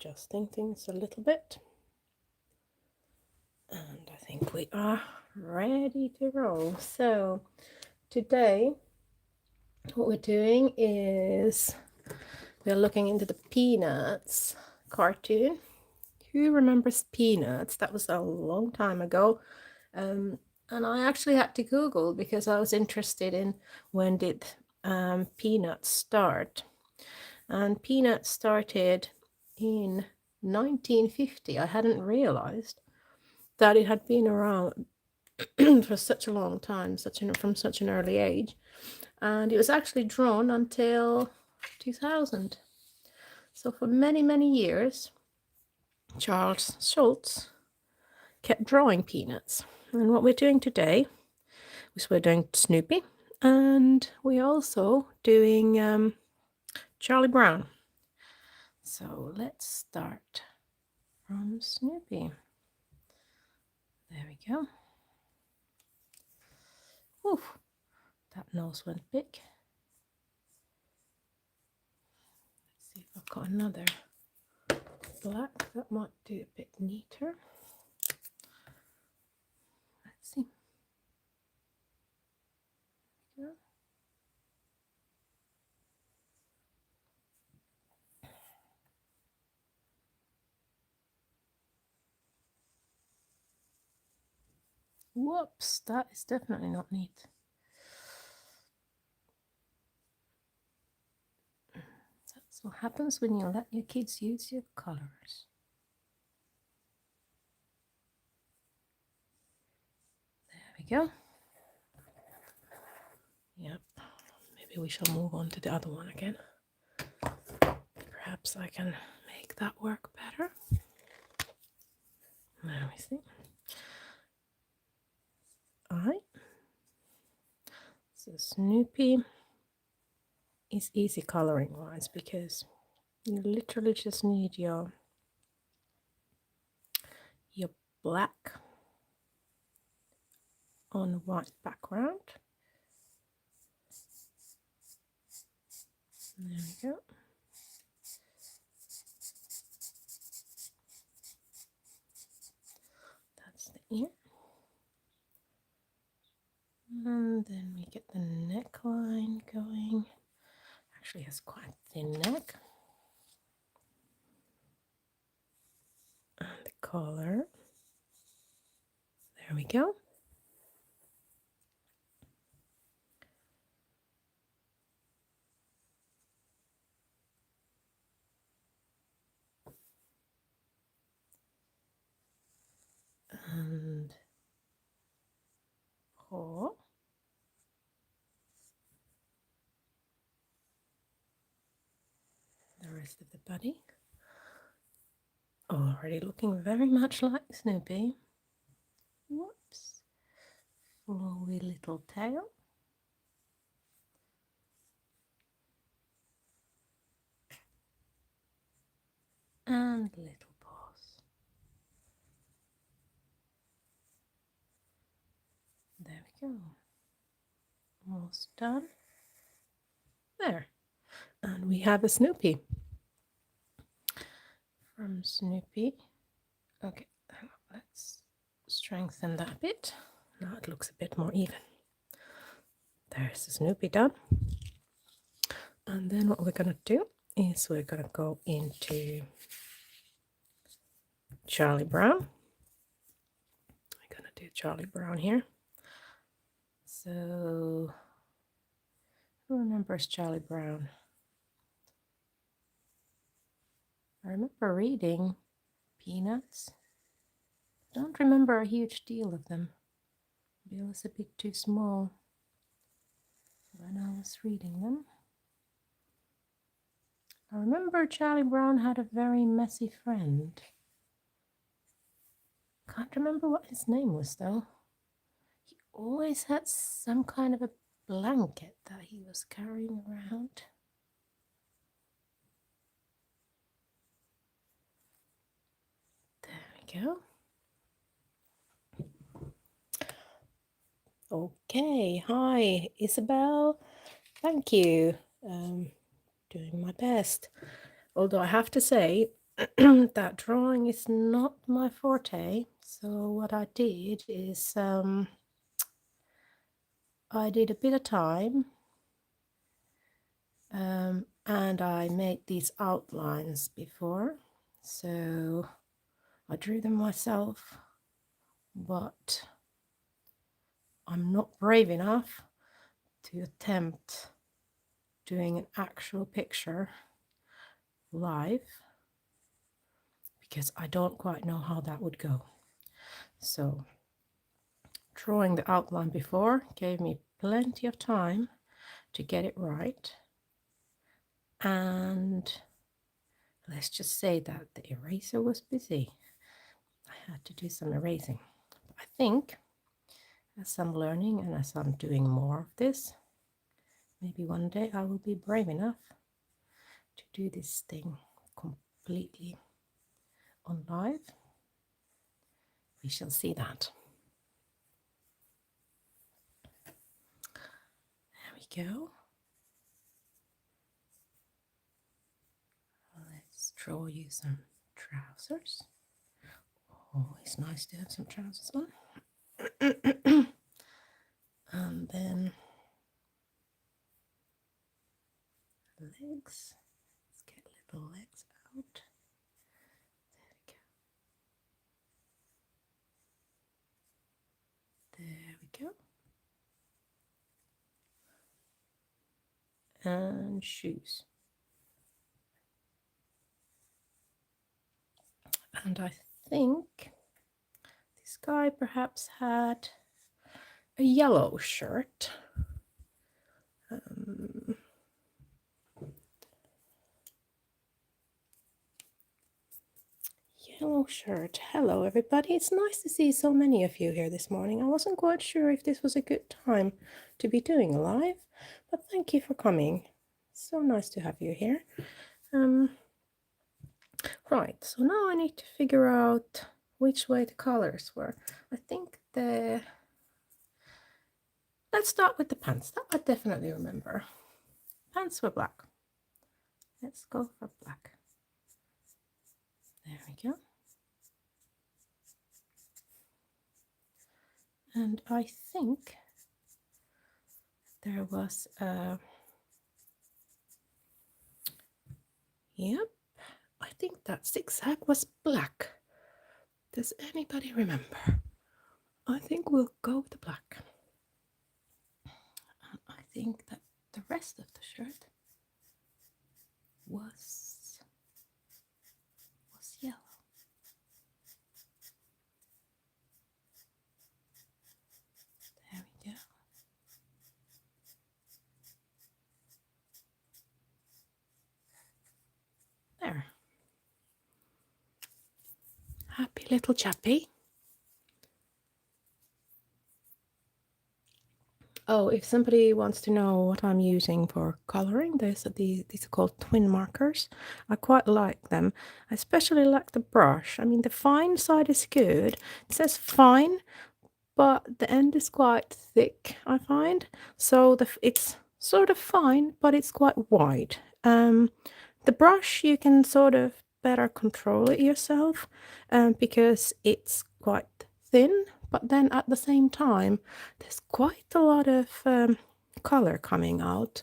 adjusting things a little bit. And I think we are ready to roll. So today what we're doing is we're looking into the Peanuts cartoon. Who remembers Peanuts? That was a long time ago. And I actually had to Google because I was interested in when did Peanuts start. And Peanuts started in 1950. I hadn't realized that it had been around for such a long time, from such an early age. And it was actually drawn until 2000. So for many, many years, Charles Schulz kept drawing Peanuts. And what we're doing today is we're doing Snoopy, and we're also doing Charlie Brown. So let's start from Snoopy. There we go. Oof, that nose went big. Let's see if I've got another black that might do a bit neater. Let's see. Yeah. Whoops, that is definitely not neat. That's what happens when you let your kids use your colors. There we go. Yep, maybe we shall move on to the other one again. Perhaps I can make that work better. Let me see. All right. So Snoopy is easy coloring wise because you literally just need your black on white background. There we go. That's the ear. And then we get the neckline going. Actually has quite a thin neck. And the collar. There we go. And paw. The rest of the body. Already looking very much like Snoopy. Whoops. Flowy little tail. And little paws. There we go. Almost done. There. And we have a Snoopy. From Snoopy. Okay, let's strengthen that a bit. Now it looks a bit more even. There's the Snoopy done. And then what we're going to do is we're going to go into Charlie Brown. I'm going to do Charlie Brown here. So, who remembers Charlie Brown? I remember reading Peanuts. I don't remember a huge deal of them. Maybe I was a bit too small when I was reading them. I remember Charlie Brown had a very messy friend. Can't remember what his name was though. He always had some kind of a blanket that he was carrying around. There we go. Okay, hi Isabel. Thank you. Doing my best. Although I have to say, that drawing is not my forte. So what I did is I did a bit of time and I made these outlines before. So I drew them myself, but I'm not brave enough to attempt doing an actual picture live because I don't quite know how that would go. So drawing the outline before gave me plenty of time to get it right, and let's just say that the eraser was busy. I had to do some erasing. I think as I'm learning and as I'm doing more of this, maybe one day I will be brave enough to do this thing completely on live. We shall see that. There we go. Let's draw you some trousers. Always nice to have some trousers on. And then legs. Let's get little legs out. There we go. And shoes. And I think this guy perhaps had a yellow shirt. Yellow shirt. Hello everybody. It's nice to see so many of you here this morning. I wasn't quite sure if this was a good time to be doing a live, but thank you for coming. So nice to have you here. Right, so now I need to figure out which way the colors were. I think let's start with the pants. That I definitely remember. Pants were black. Let's go for black. There we go. And I think there was a, yep, I think that zigzag was black. Does anybody remember? I think we'll go with the black. And I think that the rest of the shirt was yellow. There we go. There. Happy little chappy. Oh, if somebody wants to know what I'm using for coloring, these are called twin markers. I quite like them. I especially like the brush. I mean, the fine side is good. It says fine, but the end is quite thick, I find. So it's sort of fine, but it's quite wide. The brush, you can sort of better control it yourself because it's quite thin, but then at the same time, there's quite a lot of color coming out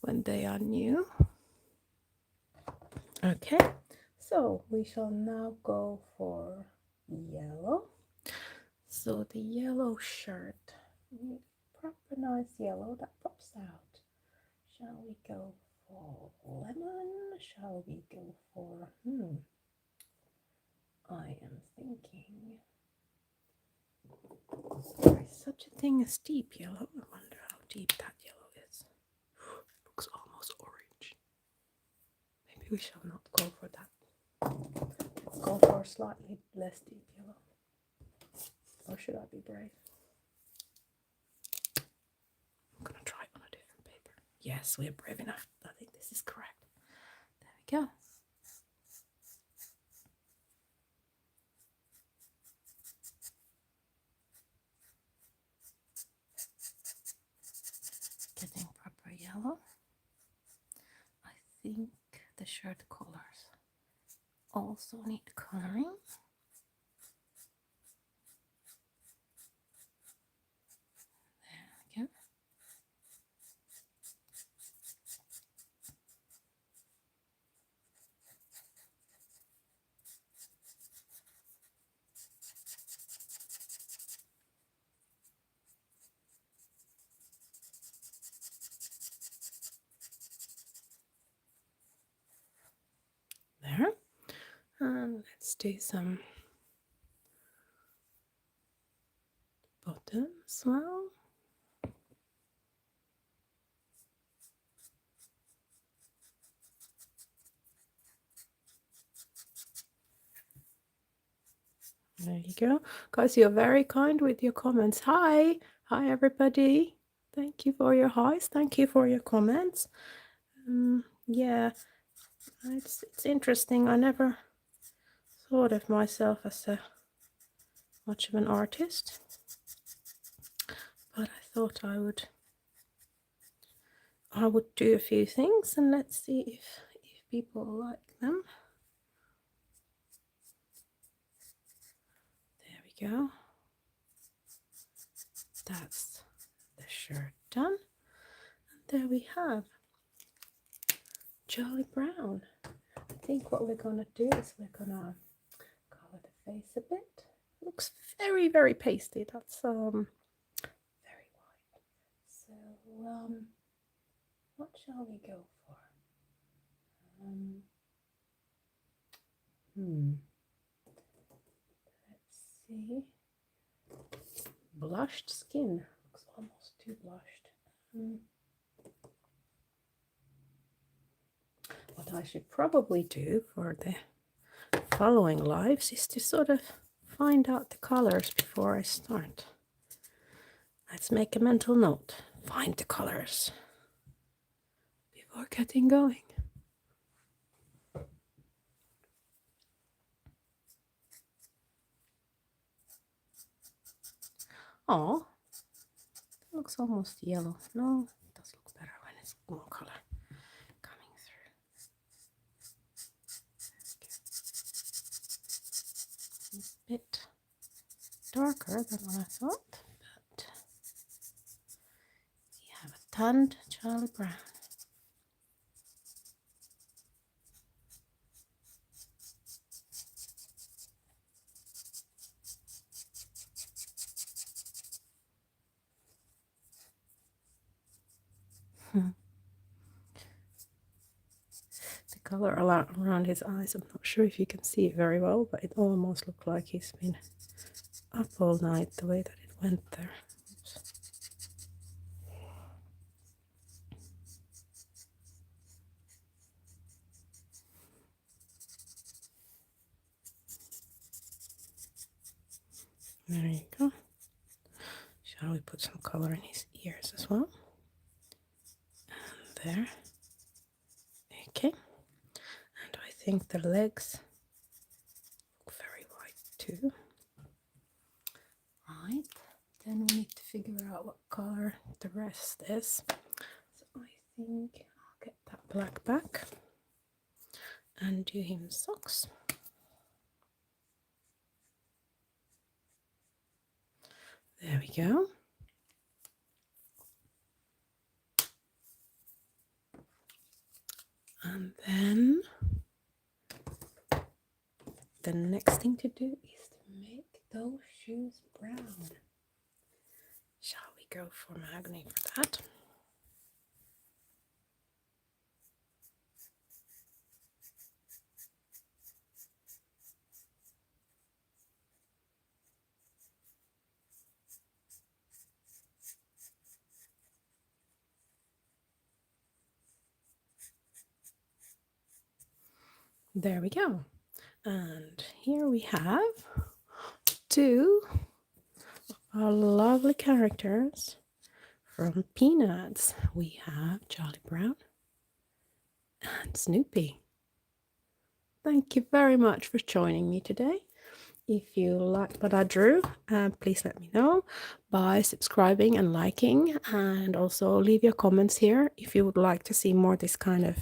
when they are new. Okay, so we shall now go for yellow. So the yellow shirt, proper nice yellow that pops out. Shall we go for lemon? Shall we go for, I am thinking, there is such a thing as deep yellow. I wonder how deep that yellow is. It looks almost orange. Maybe we shall not go for that. Let's go for slightly less deep yellow. Or should I be brave? I'm gonna try it on a different paper. Yes, we are brave enough. I think this is correct. There we go. Getting proper yellow. I think the shirt colors also need coloring. There we go. There. And let's do some bottom as well. There you go. Guys, you're very kind with your comments. Hi. Hi, everybody. Thank you for your highs. Thank you for your comments. Yeah, it's interesting. I never thought of myself as much of an artist, but I thought I would do a few things, and let's see if people like them. There we go. That's the shirt done. And there we have Charlie Brown. I think what we're gonna do is we're gonna color the face a bit. Looks very, very pasty. That's very white. So what shall we go for? Let's see. Blushed skin. Looks almost too blushed. What I should probably do for the following lives is to sort of find out the colors before I start. Let's make a mental note. Find the colors before getting going. Oh, it looks almost yellow. No, it does look better when it's more color coming through. It's a bit darker than what I thought, but we have a tanned Charlie Brown. The color around his eyes, I'm not sure if you can see it very well, but it almost looked like he's been up all night the way that it went there. Oops. There you go. Shall we put some color in his ears as well? And there. Okay. And I think the legs look very white too. Right. Then we need to figure out what color the rest is. So I think I'll get that black back and do him socks. There we go. And then the next thing to do is to make those shoes brown. Shall we go for mahogany for that? There we go. And here we have two of our lovely characters from Peanuts. We have Charlie Brown and Snoopy. Thank you very much for joining me today. If you liked what I drew, please let me know by subscribing and liking, and also leave your comments here if you would like to see more this kind of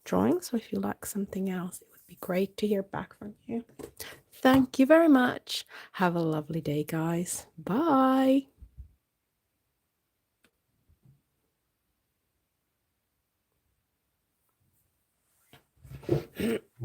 drawings, or if you like something else. It would Be great to hear back from you. Thank you very much. Have a lovely day, guys. Bye.